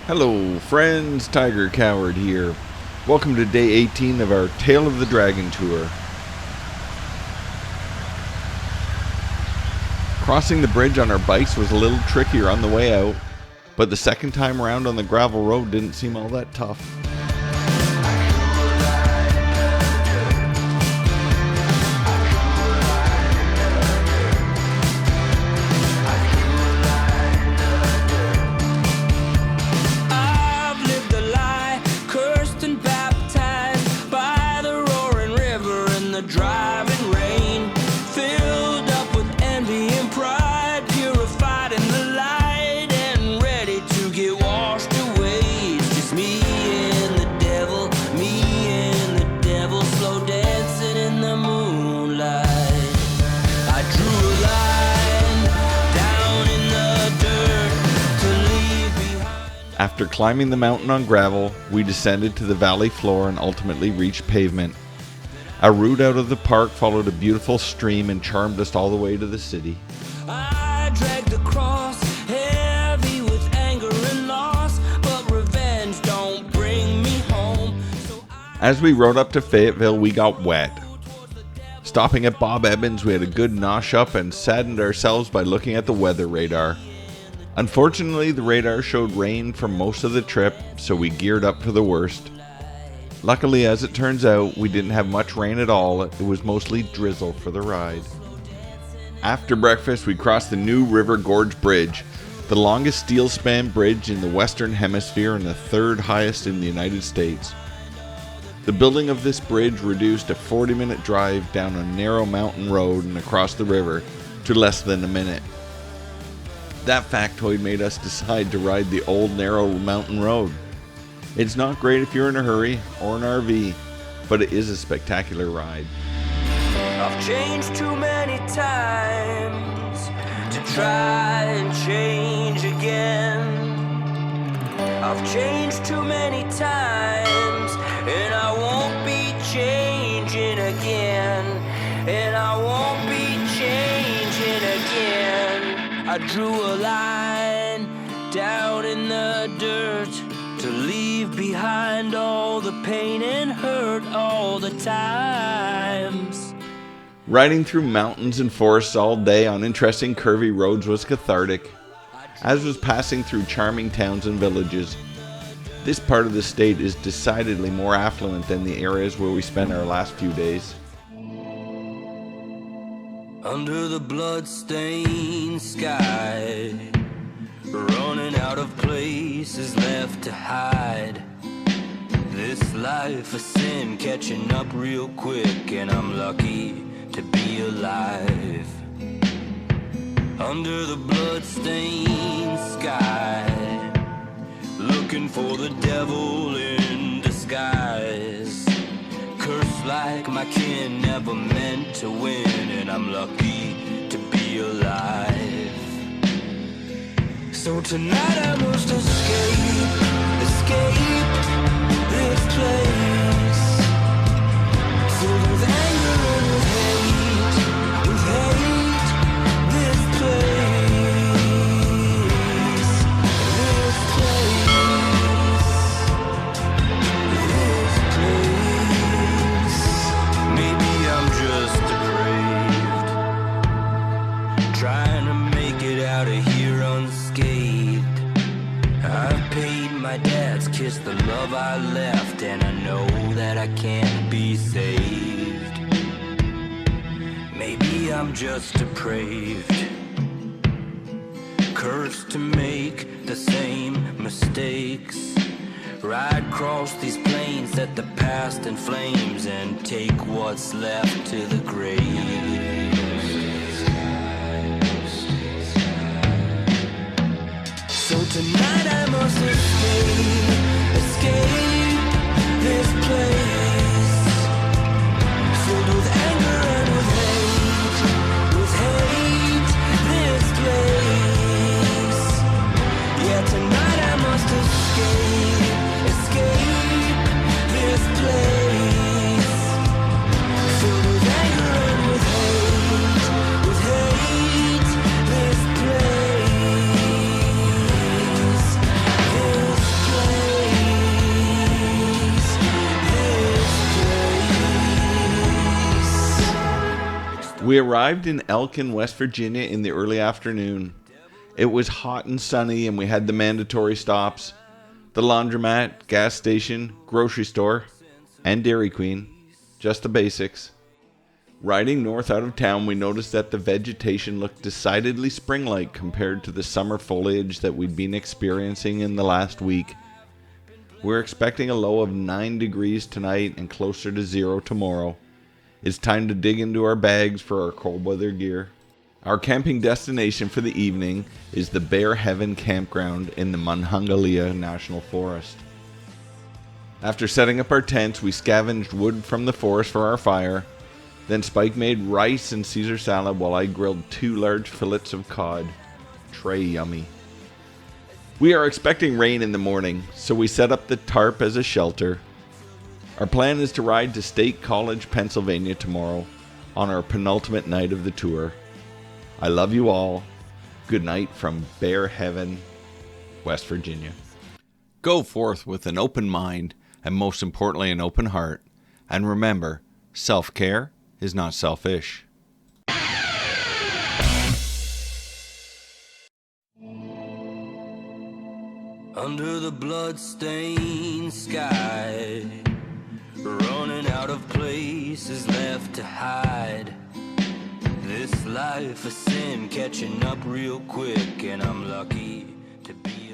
Hello friends, Tiger Coward here. Welcome to day 18 of our Tale of the Dragon tour. Crossing the bridge on our bikes was a little trickier on the way out, but the second time around on the gravel road didn't seem all that tough. After climbing the mountain on gravel, we descended to the valley floor and ultimately reached pavement. A route out of the park followed a beautiful stream and charmed us all the way to the city. I dragged the cross, heavy with anger and loss, but revenge don't bring me home. As we rode up to Fayetteville, we got wet. Stopping at Bob Evans, we had a good nosh up and saddened ourselves by looking at the weather radar. Unfortunately, the radar showed rain for most of the trip, so we geared up for the worst. Luckily, as it turns out, we didn't have much rain at all. It was mostly drizzle for the ride. After breakfast, we crossed the New River Gorge Bridge, the longest steel span bridge in the Western Hemisphere and the third highest in the United States. The building of this bridge reduced a 40-minute drive down a narrow mountain road and across the river to less than a minute. That factoid made us decide to ride the old narrow mountain road. It's not great if you're in a hurry or an RV, but it is a spectacular ride. I've changed too many times to try and change again. I've changed too many times and I won't be changing again. And I won't be changing again. I drew a line down in the dirt to leave behind all the pain and hurt all the times. Riding through mountains and forests all day on interesting curvy roads was cathartic, as was passing through charming towns and villages. This part of the state is decidedly more affluent than the areas where we spent our last few days. Under the blood-stained sky, running out of places left to hide. This life of sin catching up real quick, and I'm lucky to be alive. Under the blood-stained sky, looking for the devil in disguise. Cursed like my kin, never meant to win, and I'm lucky to be alive. So tonight I must escape this place, filled with anger and with hate, this place, this place. Maybe I'm just depraved, trying to make it out of here unscathed. I've paid my dad's kiss the love I left, and I know that I can't be saved. Maybe I'm just depraved, cursed to make the same mistakes. Ride across these plains, set the past in flames, and take what's left to the grave. So tonight I must escape this place, filled with anger and with hate, this place. Yeah, tonight I must escape this place, filled with anger and with hate, this place. We arrived in Elkin, West Virginia in the early afternoon. It was hot and sunny, and we had the mandatory stops: the laundromat, gas station, grocery store, and Dairy Queen. Just the basics. Riding north out of town, we noticed that the vegetation looked decidedly spring-like compared to the summer foliage that we'd been experiencing in the last week. We're expecting a low of 9 degrees tonight and closer to 0 tomorrow. It's time to dig into our bags for our cold weather gear. Our camping destination for the evening is the Bear Heaven Campground in the Monongahela National Forest. After setting up our tents, we scavenged wood from the forest for our fire. Then Spike made rice and Caesar salad while I grilled 2 large fillets of cod. Tray yummy. We are expecting rain in the morning, so we set up the tarp as a shelter. Our plan is to ride to State College, Pennsylvania tomorrow on our penultimate night of the tour. I love you all. Good night from Bear Heaven, West Virginia. Go forth with an open mind and most importantly an open heart. And remember, self-care is not selfish. Under the blood-stained sky, running out of places left to hide. This life a sin catching up real quick, and I'm lucky to be